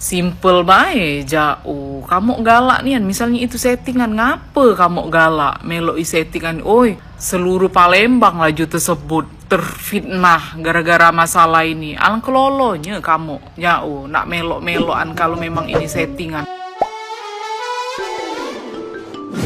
Simple bae jauh. Kamu galak nian, misalnya itu settingan, ngapa kamu galak? Meloi settingan, oi, seluruh Palembang laju tersebut terfitnah gara-gara masalah ini. Alang kelolonya kamu, jauh, nak melok-melokan kalau memang ini settingan.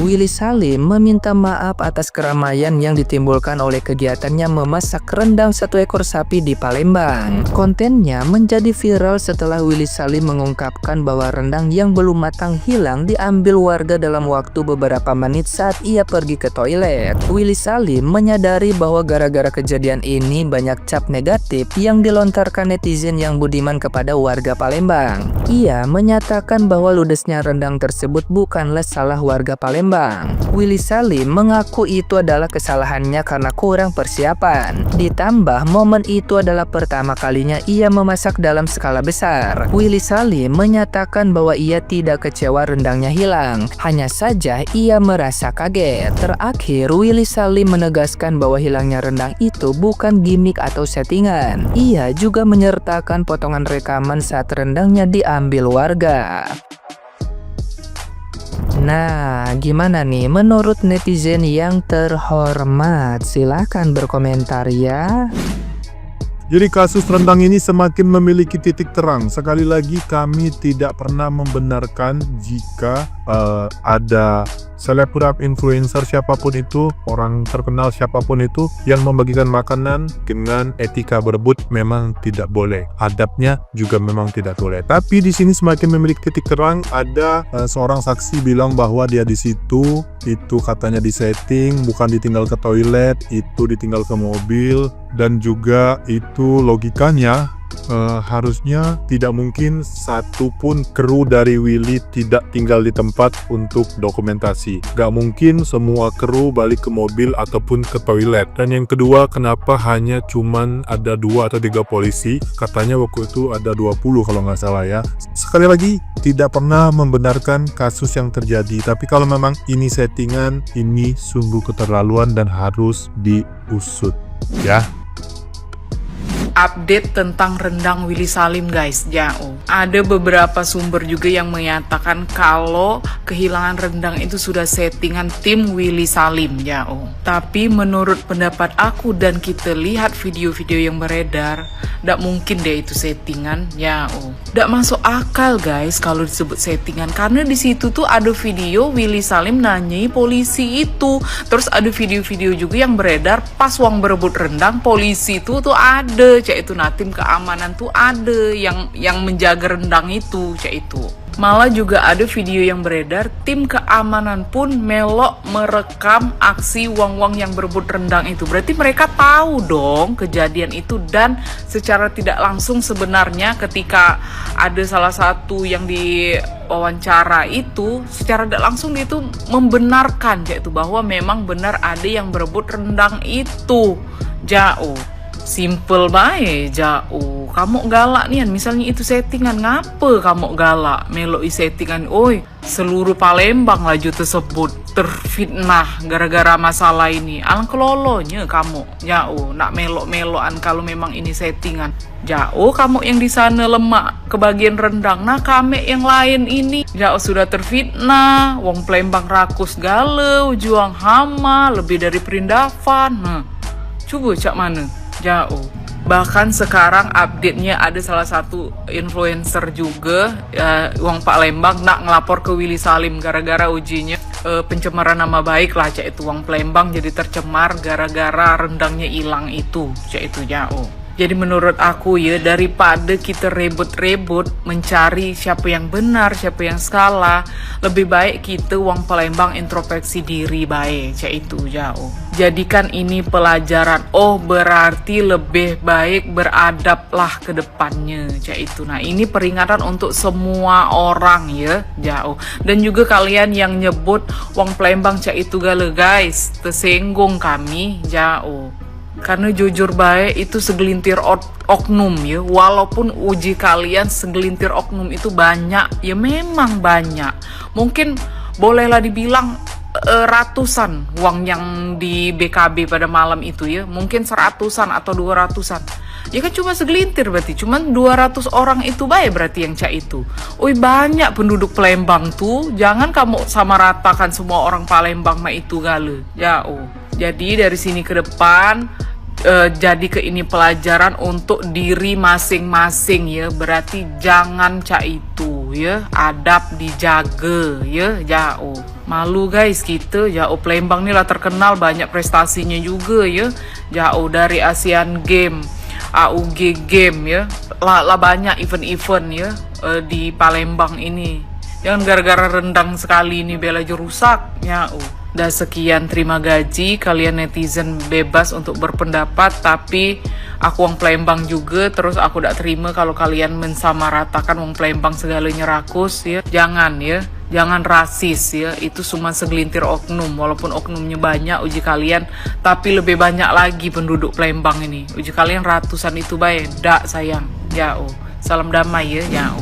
Willy Salim meminta maaf atas keramaian yang ditimbulkan oleh kegiatannya memasak rendang satu ekor sapi di Palembang. Kontennya menjadi viral setelah Willy Salim mengungkapkan bahwa rendang yang belum matang hilang diambil warga dalam waktu beberapa menit saat ia pergi ke toilet. Willy Salim menyadari bahwa gara-gara kejadian ini banyak cap negatif yang dilontarkan netizen yang budiman kepada warga Palembang. Ia menyatakan bahwa ludesnya rendang tersebut bukanlah salah warga Palembang. Willy Salim mengaku itu adalah kesalahannya karena kurang persiapan. Ditambah momen itu adalah pertama kalinya ia memasak dalam skala besar. Willy Salim menyatakan bahwa ia tidak kecewa rendangnya hilang, hanya saja ia merasa kaget. Terakhir, Willy Salim menegaskan bahwa hilangnya rendang itu bukan gimmick atau settingan. Ia juga menyertakan potongan rekaman saat rendangnya diambil warga. Nah, gimana nih menurut netizen yang terhormat? Silahkan berkomentar ya. Jadi kasus rendang ini semakin memiliki titik terang. Sekali lagi kami tidak pernah membenarkan jika ada selebgram, influencer siapapun itu, orang terkenal siapapun itu yang membagikan makanan dengan etika berebut memang tidak boleh. Adabnya juga memang tidak boleh. Tapi di sini semakin memiliki titik terang. Ada seorang saksi bilang bahwa dia di situ itu katanya disetting, bukan ditinggal ke toilet, itu ditinggal ke mobil, dan juga itu logikanya harusnya tidak mungkin satupun kru dari Willy tidak tinggal di tempat untuk dokumentasi. Gak mungkin semua kru balik ke mobil ataupun ke toilet. Dan yang kedua, kenapa hanya cuman ada 2 atau 3 polisi? Katanya waktu itu ada 20 kalau nggak salah ya. Sekali lagi, tidak pernah membenarkan kasus yang terjadi. Tapi kalau memang ini settingan, ini sungguh keterlaluan dan harus diusut ya. Update tentang rendang Willy Salim guys, jauh. Ada beberapa sumber juga yang menyatakan kalau kehilangan rendang itu sudah settingan tim Willy Salim, jauh. Tapi menurut pendapat aku dan kita lihat video-video yang beredar, tidak mungkin deh itu settingan, jauh. Tidak masuk akal guys kalau disebut settingan, karena di situ tuh ada video Willy Salim nanyai polisi itu. Terus ada video-video juga yang beredar pas uang berebut rendang, polisi itu tuh ada, cak itu, nah tim keamanan tuh ada yang menjaga rendang itu, cak itu. Malah juga ada video yang beredar tim keamanan pun melok merekam aksi wong-wong yang berebut rendang itu. Berarti mereka tahu dong kejadian itu, dan secara tidak langsung sebenarnya ketika ada salah satu yang diwawancara itu, secara tidak langsung dia itu membenarkan cak itu bahwa memang benar ada yang berebut rendang itu, jauh. Simple bae jauh. Kamu galak nian, misalnya itu settingan, ngapa kamu galak? Meloi settingan, oi, seluruh Palembang laju tersebut terfitnah gara-gara masalah ini. Alang kelolonya kamu, jauh, nak melok-melokan kalau memang ini settingan. Jauh kamu yang di sana lemak kebagian rendang, nah kami yang lain ini jauh sudah terfitnah. Wong Palembang rakus galau, juang hama lebih dari perindavan. Nah, coba cak mana? Jauh. Bahkan sekarang update-nya ada salah satu influencer juga Wong Palembang nak ngelapor ke Willy Salim gara-gara ujinya pencemaran nama baik lah, cak itu. Wong Palembang jadi tercemar gara-gara rendangnya hilang itu, cak itu, jauh. Jadi menurut aku ya, daripada kita rebut-rebut mencari siapa yang benar, siapa yang salah, lebih baik kita Wong Palembang introspeksi diri baik, cak itu, jauh. Jadikan ini pelajaran, oh berarti lebih baik beradablah ke depannya, cak itu. Nah ini peringatan untuk semua orang ya, jauh. Dan juga kalian yang nyebut Wong Palembang cak itu gale guys, tersinggung kami, jauh. Karena jujur baik itu segelintir oknum ya, walaupun uji kalian segelintir oknum itu banyak, ya memang banyak. Mungkin bolehlah dibilang ratusan uang yang di BKB pada malam itu ya, mungkin 100-an atau 200-an. Ya kan cuma segelintir berarti, cuman 200 orang itu baik berarti yang cak itu. Oi banyak penduduk Palembang tuh, jangan kamu sama ratakan semua orang Palembang mah itu gale. Ya Jadi dari sini ke depan jadi ke ini pelajaran untuk diri masing-masing ya. Berarti jangan cak itu ya, adab dijaga ya. Jauh malu guys kita jauh Palembang nih lah terkenal banyak prestasinya juga ya. Jauh dari Asian Game, AUG Game ya, lah banyak event-event ya di Palembang ini. Jangan gara-gara rendang sekali ini bela aja rusak ya. Dah sekian, terima gaji kalian netizen bebas untuk berpendapat, tapi aku wong Palembang juga, terus aku tidak terima kalau kalian mensamaratakan wong Palembang segalanya rakus ya. Jangan ya, jangan rasis ya, itu cuma segelintir oknum, walaupun oknumnya banyak uji kalian, tapi lebih banyak lagi penduduk Palembang ini. Uji kalian ratusan itu baik, dak sayang. Salam damai ya.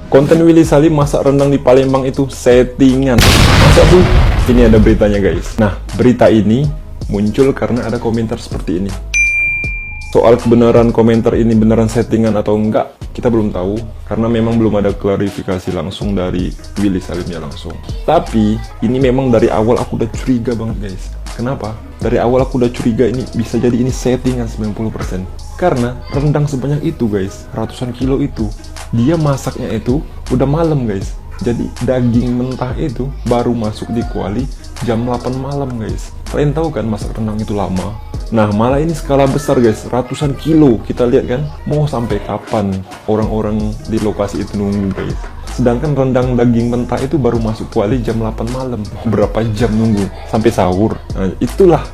Konten Willy Salim masak rendang di Palembang itu settingan. Masa tuh? Ini ada beritanya guys. Nah, berita ini muncul karena ada komentar seperti ini. Soal kebenaran komentar ini beneran settingan atau enggak, kita belum tahu. Karena memang belum ada klarifikasi langsung dari Willy Salimnya langsung. Tapi, ini memang dari awal aku udah curiga banget guys. Kenapa? Dari awal aku udah curiga ini bisa jadi ini settingan 90%. Karena rendang sebanyak itu guys, ratusan kilo itu, dia masaknya itu udah malam guys. Jadi daging mentah itu baru masuk di kuali jam 8 malam guys. Kalian tahu kan masak rendang itu lama. Nah malah ini skala besar guys, ratusan kilo. Kita lihat kan, mau sampai kapan orang-orang di lokasi itu nunggu guys. Sedangkan rendang daging mentah itu baru masuk kuali jam 8 malam. Berapa jam nunggu sampai sahur. Nah itulah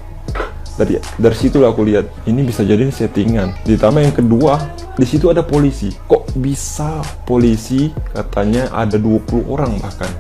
dari situlah aku lihat ini bisa jadi settingan. Ditambah yang kedua, di situ ada polisi. Kok bisa polisi katanya ada 20 orang bahkan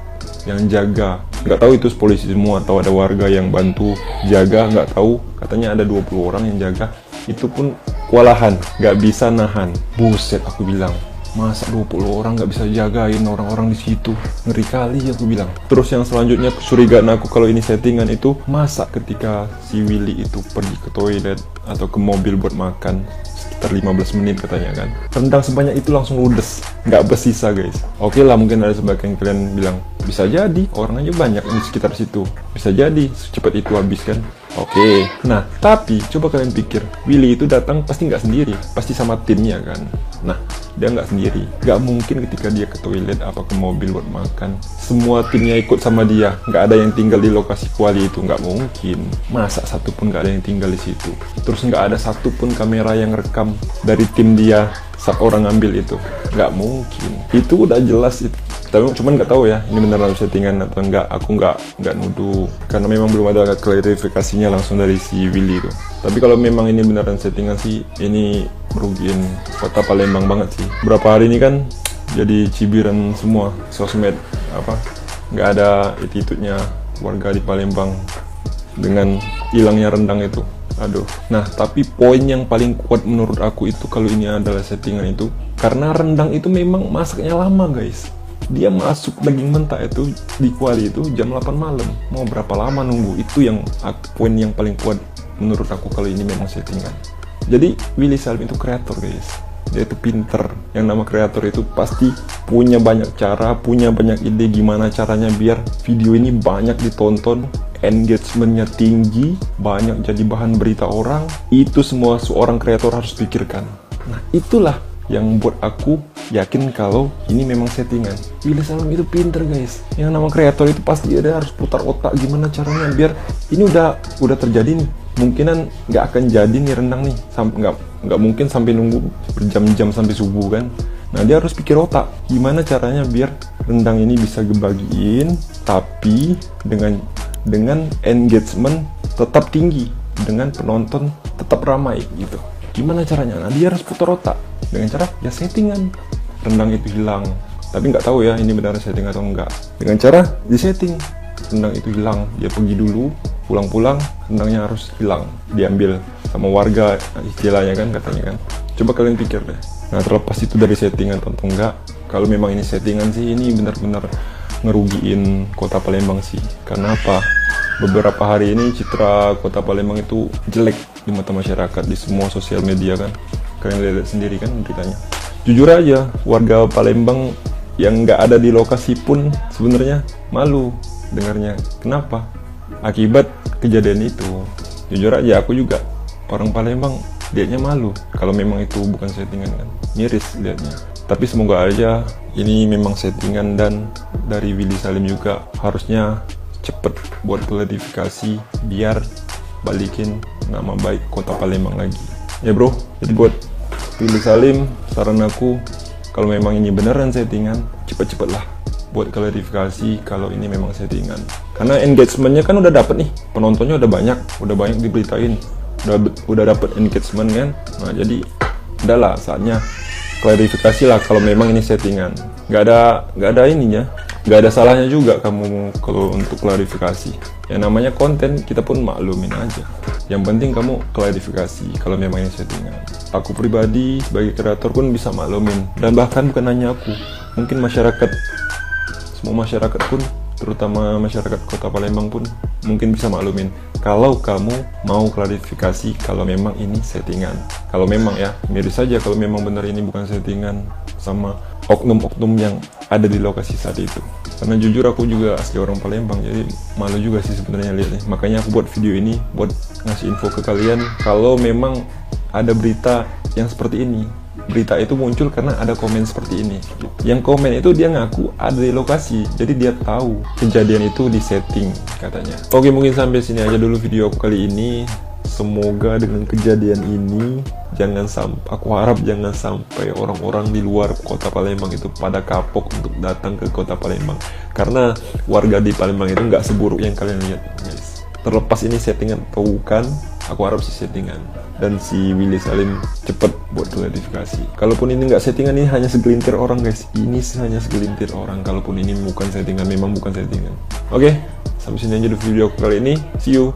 yang jaga. Nggak tahu itu polisi semua atau ada warga yang bantu jaga, nggak tahu. Katanya ada 20 orang yang jaga. Itu pun kewalahan, nggak bisa nahan. Buset aku bilang. Masa 20 orang nggak bisa jagain orang-orang di situ? Ngeri kali aku bilang. Terus yang selanjutnya kecurigaan aku kalau ini settingan itu, masa ketika si Willy itu pergi ke toilet atau ke mobil buat makan sekitar 15 menit katanya kan, rendang sebanyak itu langsung ludes, nggak bersisa guys. Oke lah, mungkin ada sebagian kalian bilang bisa jadi orang aja banyak di sekitar situ, bisa jadi secepat itu habis kan. Oke, nah tapi coba kalian pikir, Willy itu datang pasti nggak sendiri, pasti sama timnya kan. Nah dia nggak sendiri, nggak mungkin ketika dia ke toilet apa ke mobil buat makan semua timnya ikut sama dia, nggak ada yang tinggal di lokasi kuali itu, nggak mungkin. Masa satu pun nggak ada yang tinggal di situ, terus nggak ada satu pun kamera yang rekam dari tim dia saat orang ngambil itu, nggak mungkin. Itu udah jelas itu. Tapi cuman nggak tahu ya ini beneran settingan atau enggak. Aku nggak nuduh karena memang belum ada klarifikasinya langsung dari si Willy itu. Tapi kalau memang ini beneran settingan sih, ini merugiin kota Palembang banget sih. Berapa hari ini kan jadi cibiran semua sosmed, apa nggak ada attitude-nya warga di Palembang dengan hilangnya rendang itu. Aduh. Nah tapi poin yang paling kuat menurut aku itu kalau ini adalah settingan itu, karena rendang itu memang masaknya lama guys. Dia masuk daging mentah itu di kuali itu jam 8 malam. Mau berapa lama nunggu? Itu yang poin yang paling kuat menurut aku kalau ini memang settingan. Jadi Willy Salim itu kreator guys. Dia itu pinter. Yang nama kreator itu pasti punya banyak cara, punya banyak ide gimana caranya biar video ini banyak ditonton, engagementnya tinggi, banyak jadi bahan berita orang. Itu semua seorang kreator harus pikirkan. Nah itulah yang buat aku yakin kalau ini memang settingan. Willy Salim itu pinter guys. Yang nama kreator itu pasti dia harus putar otak gimana caranya biar ini udah terjadi nih. Mungkinan nggak akan jadi nih rendang nih. Nggak mungkin sampai nunggu berjam-jam sampai subuh kan. Nah dia harus pikir otak gimana caranya biar rendang ini bisa kebagiin tapi dengan engagement tetap tinggi, dengan penonton tetap ramai gitu. Gimana caranya? Nah dia harus putar otak dengan cara ya settingan. Rendang itu hilang, tapi nggak tahu ya ini benar setting atau enggak. Dengan cara disetting rendang itu hilang, dia pergi dulu, pulang-pulang rendangnya harus hilang, diambil sama warga istilahnya kan katanya kan. Coba kalian pikir deh. Nah terlepas itu dari settingan atau enggak, kalau memang ini settingan sih ini benar-benar ngerugiin kota Palembang sih. Karena apa? Beberapa hari ini citra kota Palembang itu jelek. di mata masyarakat di semua sosial media kan. Kalian lihat sendiri kan beritanya. Jujur aja, warga Palembang yang nggak ada di lokasi pun sebenarnya malu dengarnya. Kenapa? Akibat kejadian itu. Jujur aja, aku juga orang Palembang liatnya malu kalau memang itu bukan settingan kan. Miris liatnya. Tapi semoga aja ini memang settingan, dan dari Willy Salim juga harusnya cepet buat klarifikasi biar balikin nama baik kota Palembang lagi. Ya bro, jadi buat Willy Salim, saran aku kalau memang ini beneran settingan, cepet-cepet lah buat klarifikasi kalau ini memang settingan. Karena engagementnya kan udah dapet nih, penontonnya udah banyak diberitain, udah dapet engagement kan. Nah jadi udahlah saatnya klarifikasi lah kalau memang ini settingan. Gak ada ininya, gak ada salahnya juga kamu kalau untuk klarifikasi. Yang namanya konten kita pun maklumin aja. Yang penting kamu klarifikasi kalau memang ini settingan. Aku pribadi sebagai kreator pun bisa maklumin, dan bahkan bukan hanya aku, mungkin masyarakat, semua masyarakat pun, terutama masyarakat kota Palembang pun mungkin bisa maklumin kalau kamu mau klarifikasi kalau memang ini settingan. Kalau memang ya, miris saja kalau memang benar ini bukan settingan sama oknum-oknum yang ada di lokasi saat itu. Karena jujur aku juga asli orang Palembang, jadi malu juga sih sebenarnya lihatnya. Makanya aku buat video ini buat ngasih info ke kalian kalau memang ada berita yang seperti ini. Berita itu muncul karena ada komen seperti ini. Yang komen itu dia ngaku ada di lokasi, jadi dia tahu kejadian itu disetting katanya. Oke, mungkin sampai sini aja dulu video aku kali ini. Semoga dengan kejadian ini aku harap jangan sampai orang-orang di luar kota Palembang itu pada kapok untuk datang ke kota Palembang. Karena warga di Palembang itu nggak seburuk yang kalian lihat, guys. Terlepas ini settingan atau bukan, aku harap sih settingan. Dan si Willy Salim cepet buat klarifikasi. Kalaupun ini nggak settingan, ini hanya segelintir orang, guys. Ini hanya segelintir orang. Kalaupun ini bukan settingan, memang bukan settingan. Oke, sampai sini aja dulu video aku kali ini. See you.